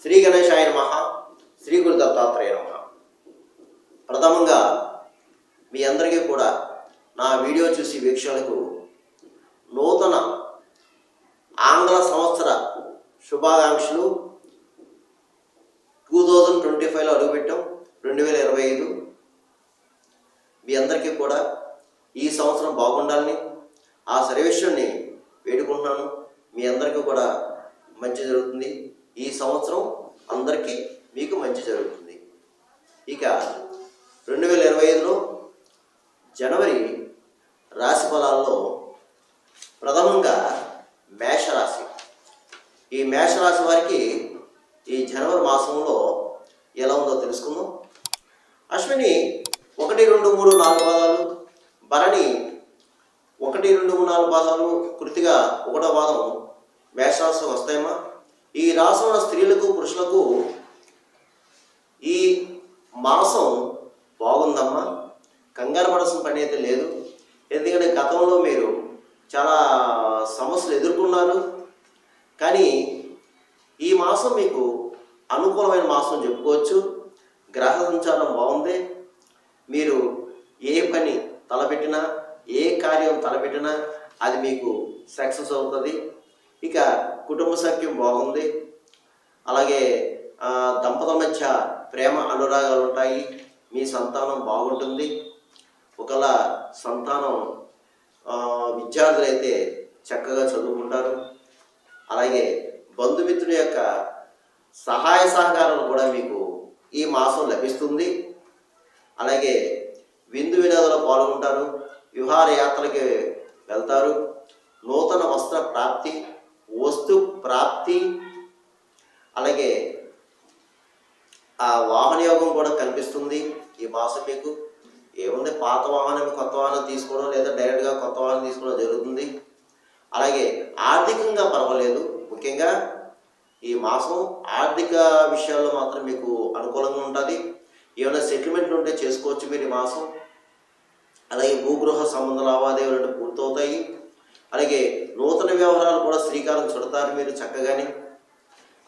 శ్రీ గణేశాయ నమః. శ్రీ గురు దత్తాత్రేయ నమః. ప్రథమంగా మీ అందరికీ కూడా నా వీడియో చూసి వీక్షకులకు నూతన ఆంగ్ల సంవత్సర శుభాకాంక్షలు. 2025లో అడుగుపెట్టాం. 2025 మీ అందరికీ కూడా ఈ సంవత్సరం బాగుండాలని ఆ సర్వేశ్వరుని వేడుకుంటున్నాను. మీ అందరికీ కూడా మంచి జరుగుతుంది. ఈ సంవత్సరం అందరికీ మీకు మంచి జరుగుతుంది. ఇక 2025లో జనవరి రాశి ఫలాల్లో ప్రథమంగా మేషరాశి. ఈ మేషరాశి వారికి ఈ జనవరి మాసంలో ఎలా ఉందో తెలుసుకుందాం. అశ్విని 1, 2, 3, 4 పాదాలు, భరణి 1, 2, 3, 4 పాదాలు, కృతిగా 1వ పాదం మేషరాశి వస్తాయమ్మా. ఈ రాశి ఉన్న స్త్రీలకు పురుషులకు ఈ మాసం బాగుందమ్మా. కంగారు పడాల్సిన పని అయితే లేదు. ఎందుకంటే గతంలో మీరు చాలా సమస్యలు ఎదుర్కొన్నారు. కానీ ఈ మాసం మీకు అనుకూలమైన మాసం చెప్పుకోవచ్చు. గ్రహ సంచారం బాగుంది. మీరు ఏ పని తలపెట్టినా, ఏ కార్యం తలపెట్టినా అది మీకు సక్సెస్ అవుతుంది. ఇక కుటుంబ సఖ్యం బాగుంది. అలాగే దంపతుల మధ్య ప్రేమ అనురాగాలు ఉంటాయి. మీ సంతానం బాగుంటుంది. ఒకవేళ సంతానం విద్యార్థులైతే చక్కగా చదువుకుంటారు. అలాగే బంధుమిత్రుల యొక్క సహాయ సహకారాలు కూడా మీకు ఈ మాసం లభిస్తుంది. అలాగే విందు వినోదాలు పాల్గొంటారు. విహారయాత్రలకి వెళ్తారు. నూతన వస్త్ర ప్రాప్తి, వస్తు ప్రాప్తి, అలాగే ఆ వాహన యోగం కూడా కనిపిస్తుంది. ఈ మాసం మీకు ఏముంది, పాత వాహనం కొత్త వాహనం తీసుకోవడం లేదా డైరెక్ట్గా కొత్త వాహనం తీసుకోవడం జరుగుతుంది. అలాగే ఆర్థికంగా పర్వాలేదు. ముఖ్యంగా ఈ మాసం ఆర్థిక విషయాల్లో మాత్రం మీకు అనుకూలంగా ఉంటుంది. ఏమైనా సెటిల్మెంట్లు ఉంటే చేసుకోవచ్చు మీరు ఈ మాసం. అలాగే భూగృహ సంబంధ లావాదేవీలు పూర్తవుతాయి. అలాగే నూతన వ్యవహారాలు కూడా శ్రీకారం చుడతారు మీరు చక్కగాని.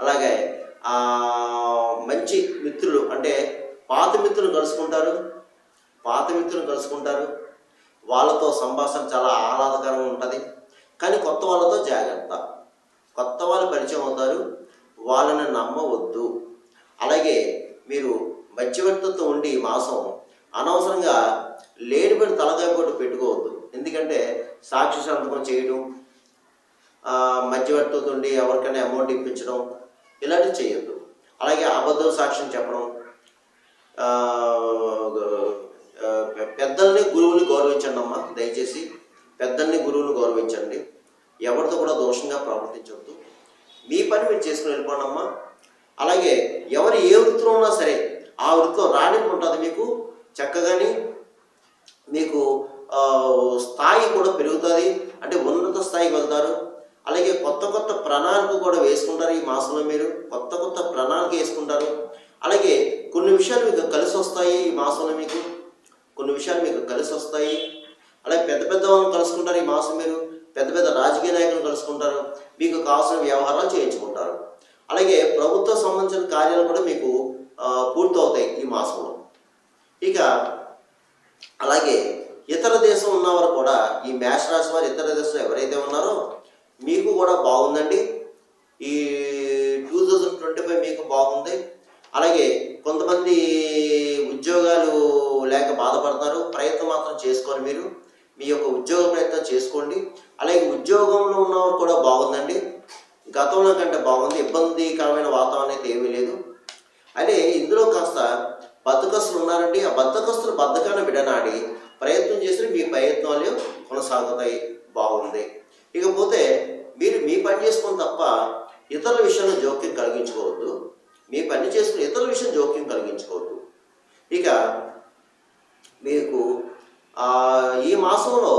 అలాగే మంచి మిత్రులు అంటే పాత మిత్రులు కలుసుకుంటారు. వాళ్ళతో సంభాషణ చాలా ఆహ్లాదకరంగా ఉంటుంది. కానీ కొత్త వాళ్ళతో జాగ్రత్త. కొత్త వాళ్ళు పరిచయం అవుతారు. వాళ్ళని నమ్మవద్దు. అలాగే మీరు మధ్యవర్తితో ఉండి ఈ మాసం అనవసరంగా లేనిపడి తలకాయ పోటు పెట్టుకోవద్దు. ఎందుకంటే సాక్షి సంతకం చేయడం, మధ్యవర్తితో ఉండి ఎవరికైనా అమౌంట్ ఇప్పించడం ఇలాంటివి చేయొద్దు. అలాగే అబద్ధం సాక్ష్యం చెప్పడం. పెద్దల్ని గురువుని గౌరవించండి అమ్మా. దయచేసి పెద్దల్ని గురువుని గౌరవించండి. ఎవరితో కూడా దోషంగా ప్రవర్తించవద్దు. మీ పని మీరు చేసుకుని వెళ్ళిపోండి అమ్మా. అలాగే ఎవరు ఏ వృత్తిలో ఉన్నా సరే ఆ వృత్తిలో రాణింపు ఉంటుంది మీకు చక్కగాని. మీకు స్థాయి కూడా పెరుగుతుంది. అంటే ఉన్నత స్థాయికి వెళ్తారు. అలాగే కొత్త ప్రణాళిక కూడా వేసుకుంటారు. ఈ మాసంలో మీరు కొత్త ప్రణాళిక వేసుకుంటారు. అలాగే కొన్ని విషయాలు మీకు కలిసి వస్తాయి. ఈ మాసంలో మీకు కొన్ని విషయాలు మీకు కలిసి వస్తాయి. అలాగే పెద్ద వాళ్ళని కలుసుకుంటారు. ఈ మాసం మీరు పెద్ద రాజకీయ నాయకులను కలుసుకుంటారు. మీకు కావాల్సిన వ్యవహారాలు చేయించుకుంటారు. అలాగే ప్రభుత్వ సంబంధించిన కార్యాలు కూడా మీకు పూర్తవుతాయి ఈ మాసంలో. ఇక అలాగే ఇతర దేశం ఉన్నవారు కూడా ఈ మేషరాశి వారు ఇతర దేశంలో ఎవరైతే ఉన్నారో మీకు కూడా బాగుందండి. ఈ 2025 మీకు బాగుంది. అలాగే కొంతమంది ఉద్యోగాలు లేక బాధపడతారు. ప్రయత్నం మాత్రం చేసుకోండి. మీరు మీ యొక్క ఉద్యోగ ప్రయత్నం చేసుకోండి. అలాగే ఉద్యోగంలో ఉన్నవారు కూడా బాగుందండి. గతంలో కంటే బాగుంది. ఇబ్బందికరమైన వాతావరణం అయితే ఏమీ లేదు. అయితే ఇందులో కాస్త బద్ధకస్తులు ఉన్నారండి. ఆ బద్ధకాన్ని విడనాడి ప్రయత్నం చేసి మీ ప్రయత్నాలు కొనసాగుతాయి. బాగుంది. ఇకపోతే మీరు మీ పని చేసుకుని తప్ప ఇతరుల విషయంలో జోక్యం కలిగించుకోవద్దు. మీ పని చేసుకుని ఇతరుల విషయం జోక్యం కలిగించుకోవద్దు. ఇక మీకు ఈ మాసంలో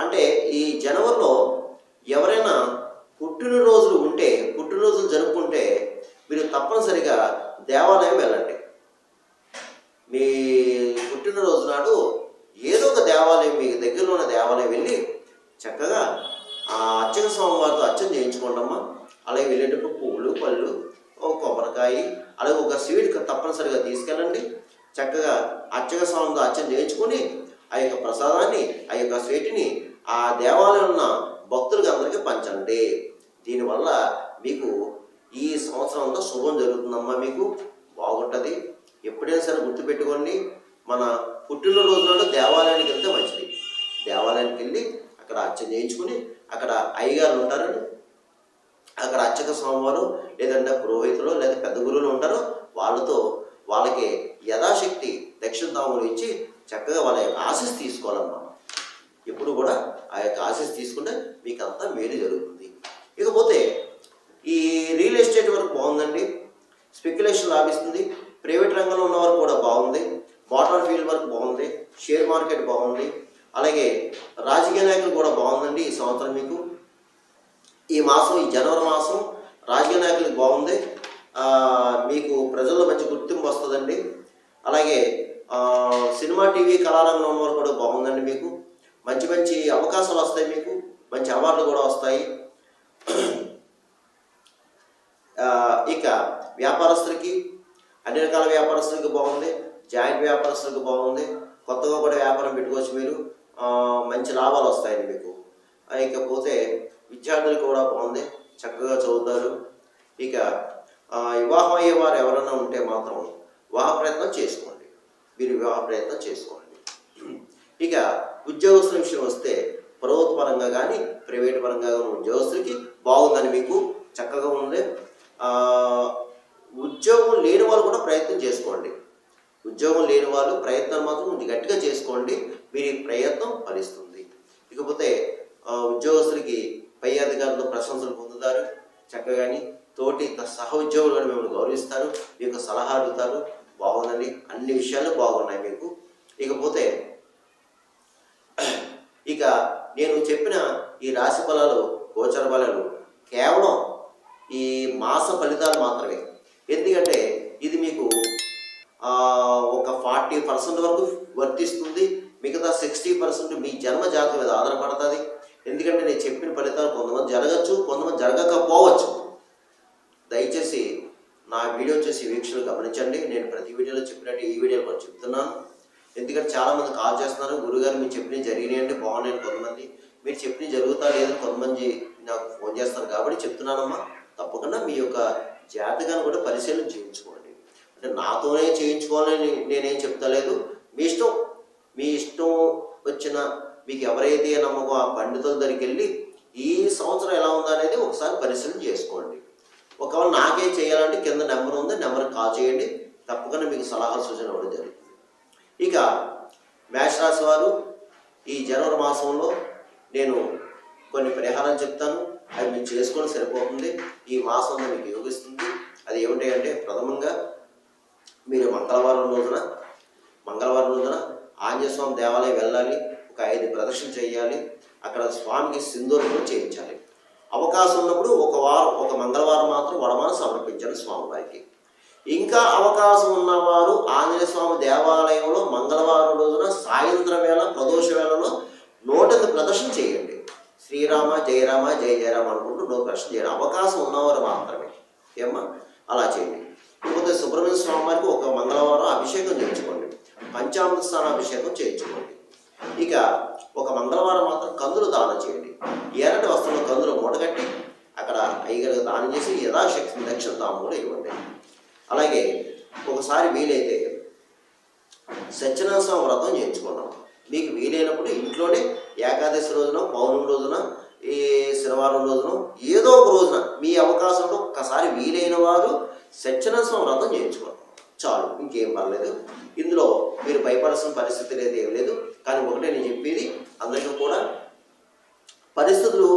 అంటే ఈ జనవరిలో ఎవరైనా పుట్టినరోజులు జరుపుకుంటే మీరు తప్పనిసరిగా దేవాలయం వెళ్ళండి. మీ పుట్టినరోజు నాడు ఏదో ఒక దేవాలయం, మీకు దగ్గరలో ఉన్న దేవాలయం వెళ్ళి చక్కగా ఆ అర్చక స్వామి వారితో అర్చన చేయించుకోండమ్మా. అలాగే వెళ్ళేటప్పుడు పువ్వులు, పళ్ళు, ఒక ఉంటాయి. అలాగే ఒక స్వీట్ తప్పనిసరిగా తీసుకెళ్ళండి. చక్కగా అర్చక స్వామితో అర్చన చేయించుకొని ఆ యొక్క ప్రసాదాన్ని, ఆ యొక్క స్వీట్ని ఆ దేవాలయం ఉన్న భక్తులకి అందరికీ పంచండి. దీనివల్ల మీకు ఈ సంవత్సరం అంతా శుభం జరుగుతుందమ్మా, మీకు బాగుంటుంది. ఎప్పుడైనా సరే గుర్తుపెట్టుకోండి, మన పుట్టినరోజు నాడు దేవాలయానికి వెళ్తే మంచిది. దేవాలయానికి వెళ్ళి అక్కడ అర్చన చేయించుకుని, అక్కడ అయ్యగారు ఉంటారని, అక్కడ అర్చక స్వామివారు లేదంటే పురోహితులు లేదా పెద్ద గురువులు ఉంటారో వాళ్ళకి యథాశక్తి దక్షిణ తాములు ఇచ్చి చక్కగా వాళ్ళ యొక్క ఆశీస్సు తీసుకోవాలమ్మా. ఎప్పుడు కూడా ఆ యొక్క ఆశీస్సు తీసుకుంటే మీకు అంతా మేలు జరుగుతుంది. ఇకపోతే ఈ రియల్ ఎస్టేట్ వరకు బాగుందండి, స్పెక్యులేషన్ లాభిస్తుంది. ప్రైవేట్ రంగంలో ఉన్నవారు కూడా బాగుంది. మోటార్ ఫీల్డ్ వరకు బాగుంది. షేర్ మార్కెట్ బాగుంది. అలాగే రాజకీయ నాయకులు కూడా బాగుందండి ఈ సంవత్సరం. మీకు ఈ మాసం, ఈ జనవరి మాసం రాజకీయ నాయకులకు బాగుంది. మీకు ప్రజల్లో మంచి గుర్తింపు వస్తుందండి. అలాగే సినిమా, టీవీ, కళారంగంలో ఉన్నవారు కూడా బాగుందండి. మీకు మంచి మంచి అవకాశాలు వస్తాయి, మీకు మంచి అవార్డులు కూడా వస్తాయి. ఇక వ్యాపారస్తులకి, అన్ని రకాల వ్యాపారస్తులకి బాగుంది. జాయింట్ వ్యాపారస్తులకు బాగుంది. కొత్తగా కూడా వ్యాపారం పెట్టుకోవచ్చు మీరు, మంచి లాభాలు వస్తాయండి మీకు. ఇకపోతే విద్యార్థులకు కూడా బాగుంది, చక్కగా చదువుతారు. ఇక వివాహం అయ్యేవారు ఎవరైనా ఉంటే మాత్రం వివాహ ప్రయత్నం చేసుకోండి, మీరు వివాహ ప్రయత్నం చేసుకోండి. ఇక ఉద్యోగస్తుల విషయం వస్తే ప్రభుత్వ పరంగా కానీ ప్రైవేట్ పరంగా కానీ ఉద్యోగస్తులకి బాగుందని మీకు చక్కగా ఉంది. ఉద్యోగం లేని వాళ్ళు కూడా ప్రయత్నం చేసుకోండి. ఉద్యోగం లేని వాళ్ళు ప్రయత్నం మాత్రం గట్టిగా చేసుకోండి, మీరు ప్రయత్నం ఫలిస్తుంది. ఇకపోతే ఉద్యోగస్తులకి పై అధికారులు ప్రశంసలు పొందుతారు చక్కగాని. తోటి సహ ఉద్యోగులు కూడా మిమ్మల్ని గౌరవిస్తారు, మీ యొక్క సలహా అడుగుతారు. బాగుందండి, అన్ని విషయాలు బాగున్నాయి మీకు. ఇకపోతే ఇక నేను చెప్పిన ఈ రాశి ఫలాలు, గోచర ఫలాలు కేవలం ఈ మాస ఫలితాలు మాత్రమే. ఎందుకంటే ఇది మీకు ఒక 40% వరకు వర్తిస్తుంది. మిగతా 60% మీ జన్మ జాతకం మీద ఆధారపడుతుంది. ఎందుకంటే నేను చెప్పిన ఫలితాలు కొంతమంది జరగచ్చు, కొంతమంది జరగకపోవచ్చు. దయచేసి నా వీడియో చేసి వీక్షలు గమనించండి. నేను ప్రతి వీడియోలో చెప్పినట్టు ఈ వీడియోలో కూడా చెప్తున్నాను. ఎందుకంటే చాలామంది కాల్ చేస్తున్నారు, గురుగారు మీరు చెప్పినవి జరిగినాయండి, బాగున్నాయండి. కొంతమంది మీరు చెప్పినవి జరుగుతా లేదని కొంతమంది నాకు ఫోన్ చేస్తారు. కాబట్టి చెప్తున్నానమ్మా, తప్పకుండా మీ యొక్క జాతకాన్ని కూడా పరిశీలన చేయించుకోండి. అంటే నాతోనే చేయించుకోవాలని నేనేం చెప్తలేదు, మీ ఇష్టం. మీ ఇష్టం వచ్చిన మీకు ఎవరైతే నమ్మకం ఆ పండితుల దగ్గరికి వెళ్ళి ఈ సంవత్సరం ఎలా ఉందా అనేది ఒకసారి పరిశీలన చేసుకోండి. ఒకవేళ నాకే చేయాలంటే కింద నెంబర్ ఉంది, నెంబర్కి కాల్ చేయండి, తప్పకుండా మీకు సలహా సూచన ఇవ్వడం జరుగుతుంది. ఇక మేషరాశి వారు ఈ జనవరి మాసంలో నేను కొన్ని పరిహారాలు చెప్తాను, అవి మీరు చేసుకొని సరిపోతుంది. ఈ మాసంలో మీకు యోగిస్తుంది. అది ఏమిటి అంటే, ప్రథమంగా మీరు మంగళవారం రోజున ఆంజనేయ స్వామి దేవాలయం వెళ్ళాలి, ఒక 5 ప్రదక్షిణ చేయాలి. అక్కడ స్వామికి సింధూరం చేయించాలి. అవకాశం ఉన్నప్పుడు ఒక మంగళవారం మాత్రం వడమాన సమర్పించాలి స్వామివారికి. ఇంకా అవకాశం ఉన్నవారు ఆంజనేయ స్వామి దేవాలయంలో మంగళవారం రోజున సాయంత్రం వేళ ప్రదోష వేళలో 108 ప్రదర్శన చేయండి. శ్రీరామ జయ రామ జయ జయరామ అనుకుంటూ 108 ప్రదర్శన చేయండి. అవకాశం ఉన్నవారు మాత్రమే ఏమ్మా అలా చేయండి. లేకపోతే సుబ్రహ్మణ్య స్వామి వారికి ఒక మంగళవారం అభిషేకం చేయించుకోండి, పంచామృత స్నాన అభిషేకం చేయించుకోండి. ఇక ఒక మంగళవారం మాత్రం కందులు దానం చేయండి. ఎర్రటి వస్త్రంలో కందులు మూటగట్టి అక్కడ అయ్యగారికి దానం చేసి యథాశక్తి దక్షిణ తాము కూడా ఇవ్వండి. అలాగే ఒకసారి వీలైతే సత్యనారాయణ స్వామి వ్రతం చేయించుకున్నాం. మీకు వీలైనప్పుడు ఇంట్లోనే ఏకాదశి రోజున, పౌర్ణమి రోజున, ఈ శనివారం రోజున, ఏదో ఒక రోజున మీ అవకాశంలో ఒక్కసారి వీలైన వారు సత్యనారాయణ స్వామి వ్రతం చేయించుకోండి చాలు, ఇంకేం పర్లేదు. ఇందులో మీరు భయపడాల్సిన పరిస్థితి లేదు, ఏం లేదు. కానీ ఒకటే నేను చెప్పేది, అందరికీ కూడా పరిస్థితులు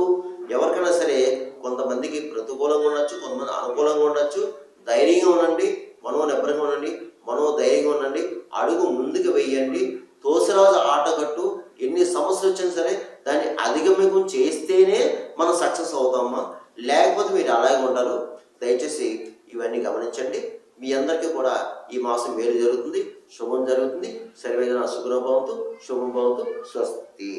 ఎవరికైనా సరే కొంతమందికి ప్రతికూలంగా ఉండొచ్చు, కొంతమంది అనుకూలంగా ఉండొచ్చు. ధైర్యంగా ఉండండి, మనోనిబ్బరంగా ఉండండి, మనోధైర్యంగా ఉండండి. అడుగు ముందుకు వెయ్యండి. తోసిరాజు ఆటగట్టు. ఎన్ని సమస్యలు వచ్చినా సరే దాన్ని అధిగమం చేస్తేనే మనం సక్సెస్ అవుతామా, లేకపోతే మీరు అలాగే ఉంటారు. దయచేసి ఇవన్నీ గమనించండి. మీ అందరికీ కూడా ఈ మాసం మేలు జరుగుతుంది, శుభం జరుగుతుంది. సర్వేజన సుఖనో భవంతు, శుభం భవంతు. స్వస్తి.